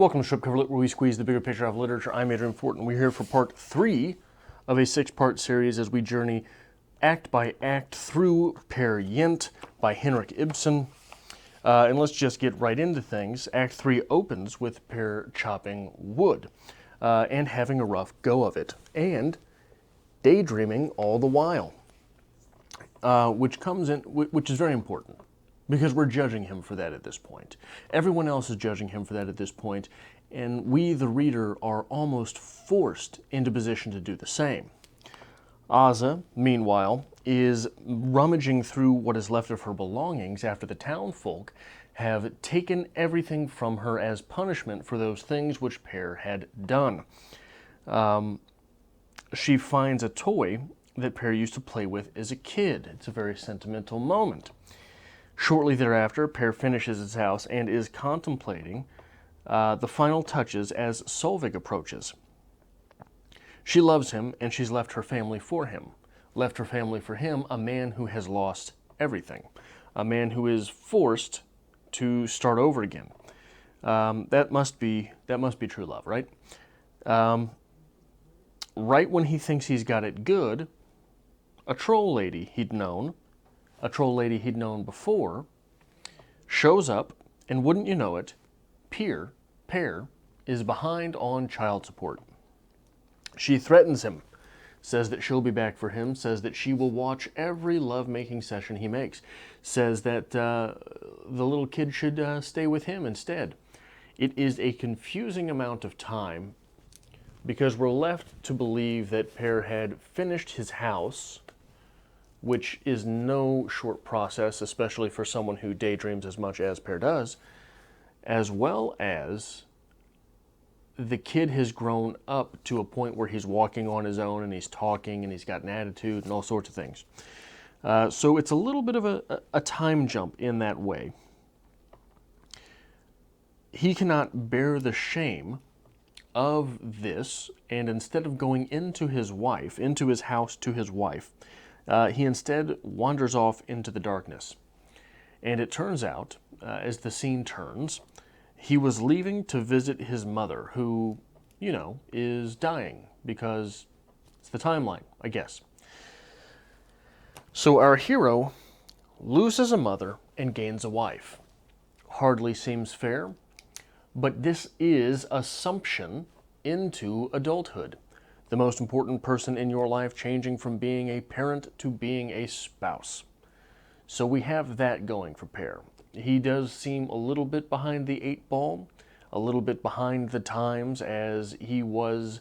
Welcome to Strip Cover Lit, where we squeeze the bigger picture out of literature. I'm Adrian Fortin. We're here for part 3 of a 6-part series as we journey act by act through Peer Gynt by Henrik Ibsen. And let's just get right into things. Act 3 opens with Peer chopping wood and having a rough go of it, and daydreaming all the while, which is very important, because we're judging him for that at this point. Everyone else is judging him for that at this point, and we, the reader, are almost forced into position to do the same. Aza, meanwhile, is rummaging through what is left of her belongings after the townfolk have taken everything from her as punishment for those things which Peer had done. She finds a toy that Peer used to play with as a kid. It's a very sentimental moment. Shortly thereafter, Peer finishes his house and is contemplating the final touches as Solveig approaches. She loves him, and she's left her family for him. Left her family for him, a man who has lost everything. A man who is forced to start over again. That must be true love, right? Right when he thinks he's got it good, a troll lady he'd known before, shows up, and wouldn't you know it, Peer is behind on child support. She threatens him, says that she'll be back for him, says that she will watch every love-making session he makes, says that the little kid should stay with him instead. It is a confusing amount of time, because we're left to believe that Peer had finished his house, which is no short process, especially for someone who daydreams as much as Peer does, as well as the kid has grown up to a point where he's walking on his own and he's talking and he's got an attitude and all sorts of things. So it's a little bit of a time jump in that way. He cannot bear the shame of this, and instead of going into his house to his wife, he instead wanders off into the darkness. And it turns out, as the scene turns, he was leaving to visit his mother, who, is dying, because it's the timeline, I guess. So our hero loses a mother and gains a wife. Hardly seems fair, but this is assumption into adulthood. The most important person in your life changing from being a parent to being a spouse. So we have that going for Peer. He does seem a little bit behind the 8 ball, a little bit behind the times, as he was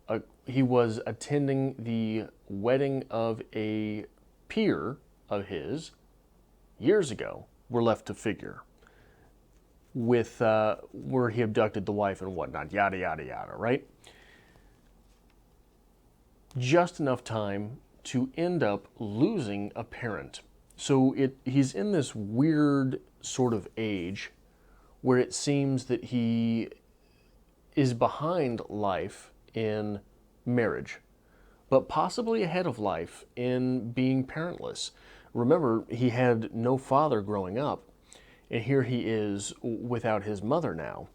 attending the wedding of a peer of his years ago, we're left to figure, with where he abducted the wife and whatnot, yada, yada, yada, right? Just enough time to end up losing a parent. So he's in this weird sort of age where it seems that he is behind life in marriage, but possibly ahead of life in being parentless. Remember, he had no father growing up, and here he is without his mother now.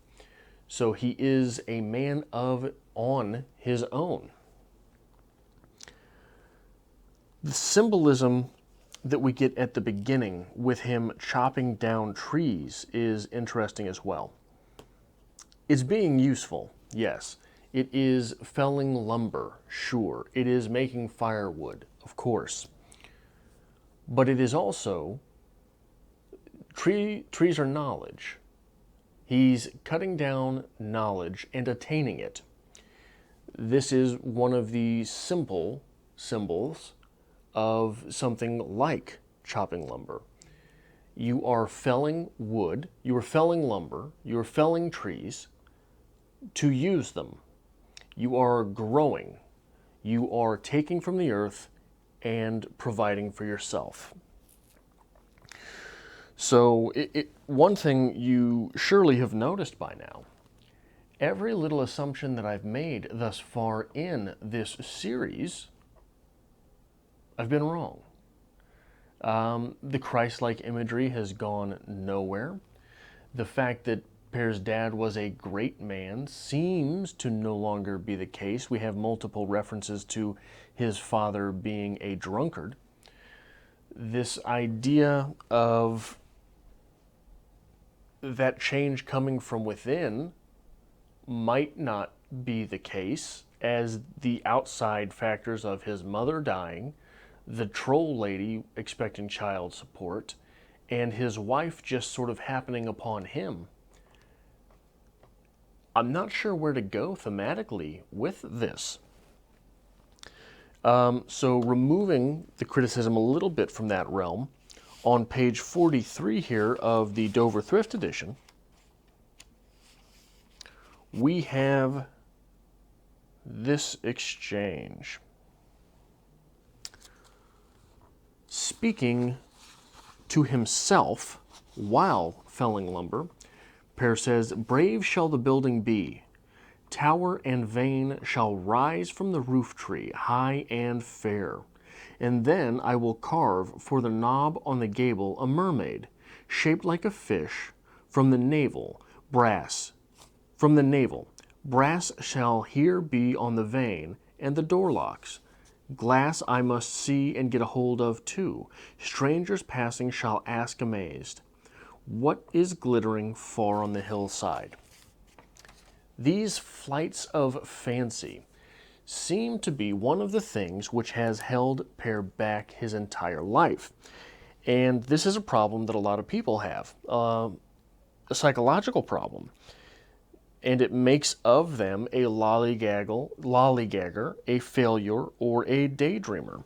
So he is a man on his own. The symbolism that we get at the beginning with him chopping down trees is interesting as well. It's being useful, yes. It is felling lumber, sure. It is making firewood, of course. But it is also, trees are knowledge. He's cutting down knowledge and attaining it. This is one of the simple symbols of something like chopping lumber. You are felling wood, you are felling lumber, you are felling trees to use them. You are growing. You are taking from the earth and providing for yourself. So one thing you surely have noticed by now, every little assumption that I've made thus far in this series, I've been wrong. The Christlike imagery has gone nowhere. The fact that Pear's dad was a great man seems to no longer be the case. We have multiple references to his father being a drunkard. This idea of that change coming from within might not be the case, as the outside factors of his mother dying, the troll lady expecting child support, and his wife just sort of happening upon him. I'm not sure where to go thematically with this. So removing the criticism a little bit from that realm, on page 43 here of the Dover Thrift edition, we have this exchange. Speaking to himself while felling lumber, Pear says, "Brave shall the building be. Tower and vane shall rise from the roof tree, high and fair. And then I will carve for the knob on the gable a mermaid, shaped like a fish, from the navel, brass. From the navel, brass shall here be on the vane and the door locks. Glass I must see and get a hold of too. Strangers passing shall ask amazed, what is glittering far on the hillside?" These flights of fancy seem to be one of the things which has held Pear back his entire life. And this is a problem that a lot of people have, a psychological problem. And it makes of them a lollygagger, a failure, or a daydreamer.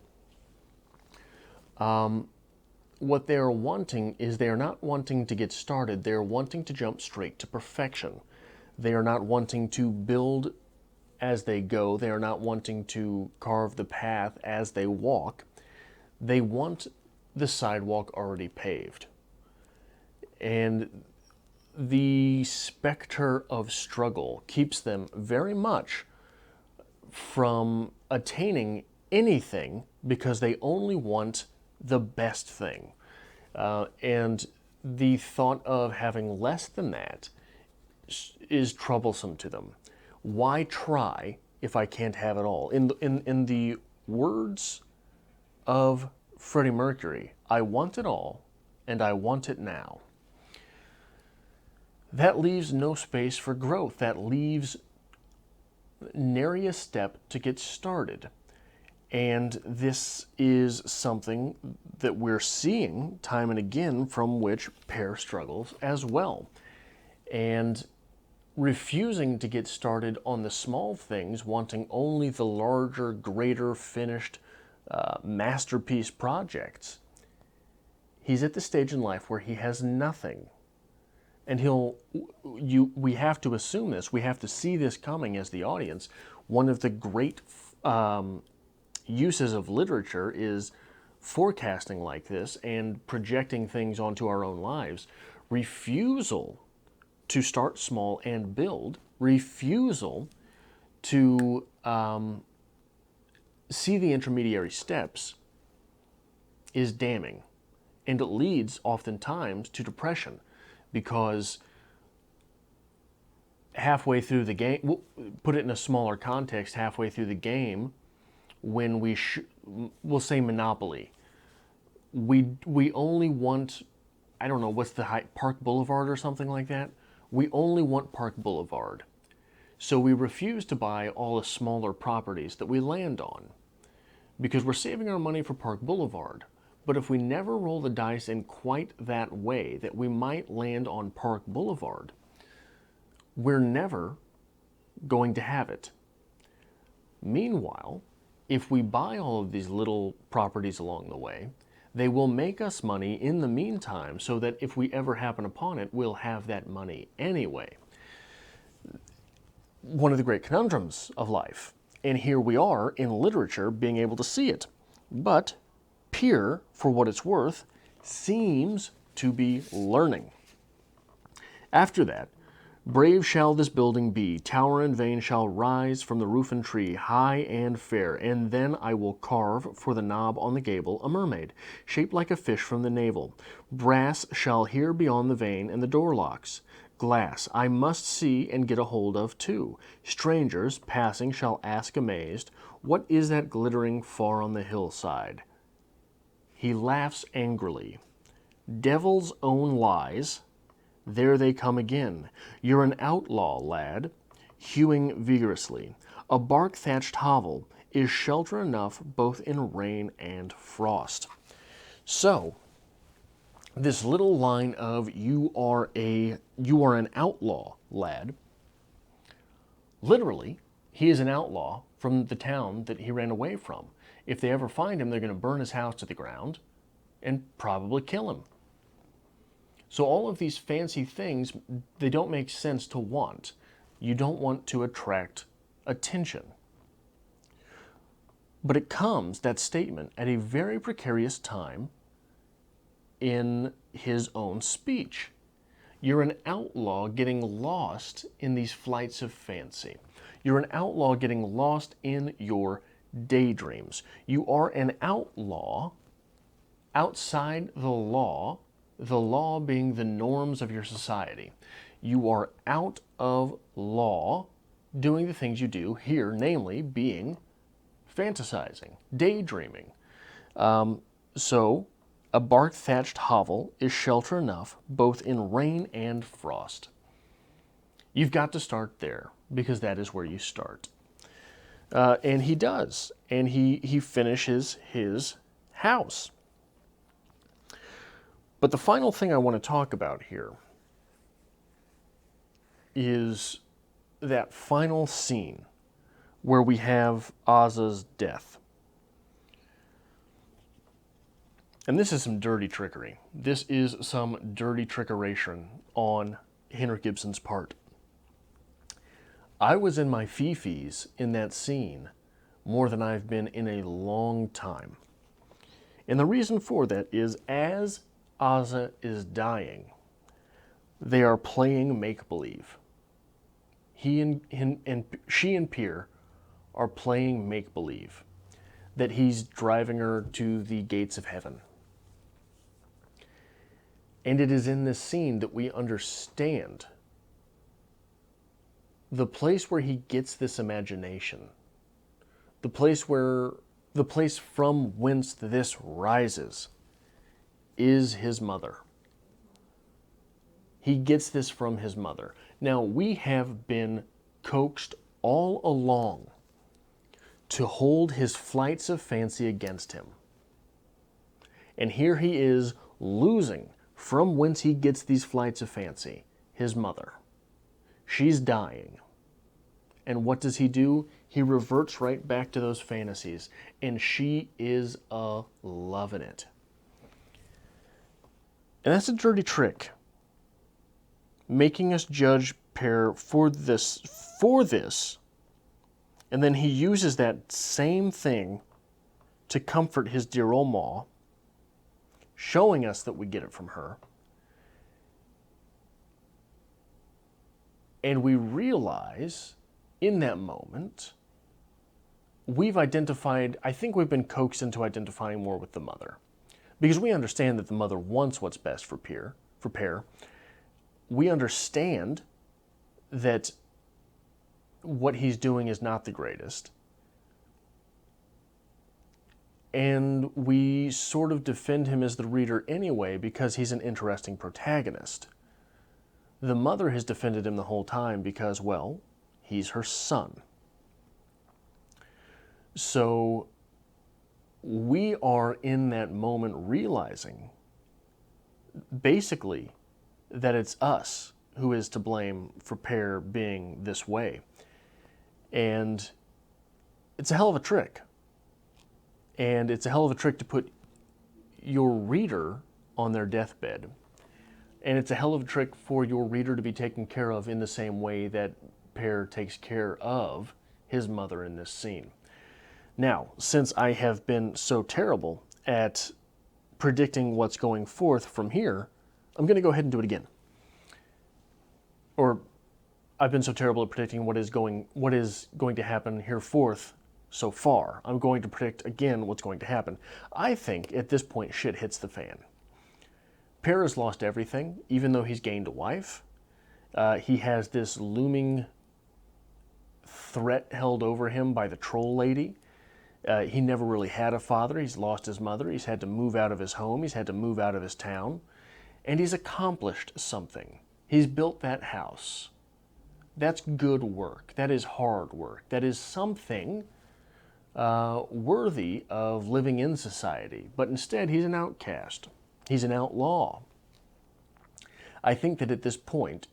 What they are wanting is they are not wanting to get started, they are wanting to jump straight to perfection. They are not wanting to build as they go. They are not wanting to carve the path as they walk. They want the sidewalk already paved. And the specter of struggle keeps them very much from attaining anything because they only want the best thing. And the thought of having less than that is troublesome to them. Why try if I can't have it all? In the words of Freddie Mercury, I want it all, and I want it now. That leaves no space for growth. That leaves nary a step to get started. And this is something that we're seeing time and again from which Pear struggles as well. And refusing to get started on the small things, wanting only the larger, greater, finished masterpiece projects. He's at the stage in life where he has nothing. And we have to assume this, we have to see this coming as the audience. One of the great uses of literature is forecasting like this and projecting things onto our own lives. Refusal to start small and build, refusal to see the intermediary steps is damning. And it leads oftentimes to depression, because halfway through the game, we'll put it in a smaller context, halfway through the game, when we'll say Monopoly, we only want, I don't know, what's the height, Park Boulevard or something like that? We only want Park Boulevard. So we refuse to buy all the smaller properties that we land on because we're saving our money for Park Boulevard. But if we never roll the dice in quite that way, that we might land on Park Boulevard, we're never going to have it. Meanwhile, if we buy all of these little properties along the way, they will make us money in the meantime, so that if we ever happen upon it, we'll have that money anyway. One of the great conundrums of life. And here we are in literature being able to see it. But Peer, for what it's worth, seems to be learning. After that, brave shall this building be, tower and vane shall rise from the roof and tree, high and fair, and then I will carve for the knob on the gable a mermaid, shaped like a fish from the navel. Brass shall here be on the vane and the door locks. glass I must see and get a hold of too. Strangers passing shall ask amazed, what is that glittering far on the hillside? He laughs angrily. Devil's own lies, there they come again. You're an outlaw, lad, hewing vigorously. A bark-thatched hovel is shelter enough both in rain and frost. So, this little line of you are an outlaw, lad. Literally, he is an outlaw from the town that he ran away from. If they ever find him, they're going to burn his house to the ground and probably kill him. So all of these fancy things, they don't make sense to want. You don't want to attract attention. But it comes, that statement, at a very precarious time in his own speech. You're an outlaw getting lost in these flights of fancy. You're an outlaw getting lost in your daydreams. You are an outlaw outside the law being the norms of your society. You are out of law doing the things you do here, namely being fantasizing, daydreaming. So a bark-thatched hovel is shelter enough both in rain and frost. You've got to start there because that is where you start. And he does. And he finishes his house. But the final thing I want to talk about here is that final scene where we have Ozza's death. And this is some dirty trickery. This is some dirty trickeration on Henrik Ibsen's part. I was in my fifis in that scene more than I've been in a long time. And the reason for that is as Ozza is dying, they are playing make-believe. She and Peer are playing make-believe that he's driving her to the gates of heaven. And it is in this scene that we understand the place where he gets this imagination, the place from whence this rises, is his mother. He gets this from his mother. Now, we have been coaxed all along to hold his flights of fancy against him. And here he is losing from whence he gets these flights of fancy, his mother. She's dying. And what does he do? He reverts right back to those fantasies. And she is loving it. And that's a dirty trick. Making us judge Peer for this. And then he uses that same thing to comfort his dear old ma, showing us that we get it from her. And we realize in that moment, I think we've been coaxed into identifying more with the mother. Because we understand that the mother wants what's best for Peer. We understand that what he's doing is not the greatest. And we sort of defend him as the reader anyway because he's an interesting protagonist. The mother has defended him the whole time because, well, he's her son. So we are in that moment realizing basically that it's us who is to blame for Peer being this way. And it's a hell of a trick. And it's a hell of a trick to put your reader on their deathbed. And it's a hell of a trick for your reader to be taken care of in the same way that Peer takes care of his mother in this scene. Now, since I have been so terrible at predicting what's going forth from here, I'm going to go ahead and do it again. Or I've been so terrible at predicting what is going to happen here forth so far. I'm going to predict again what's going to happen. I think at this point shit hits the fan. Peer has lost everything, even though he's gained a wife, He has this looming threat held over him by the troll lady. He never really had a father. He's lost his mother. He's had to move out of his home. He's had to move out of his town. And he's accomplished something. He's built that house. That's good work. That is hard work. That is something worthy of living in society. But instead, he's an outcast. He's an outlaw. I think that at this point,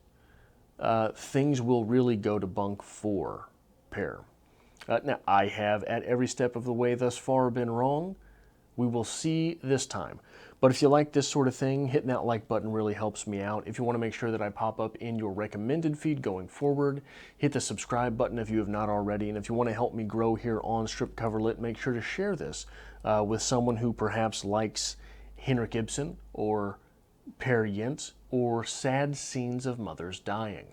things will really go to bunk for Peer. Now, I have at every step of the way thus far been wrong. We will see this time. But if you like this sort of thing, hitting that like button really helps me out. If you want to make sure that I pop up in your recommended feed going forward, hit the subscribe button if you have not already. And if you want to help me grow here on Strip Cover Lit, make sure to share this with someone who perhaps likes Henrik Ibsen or Peer Gynt or sad scenes of mothers dying.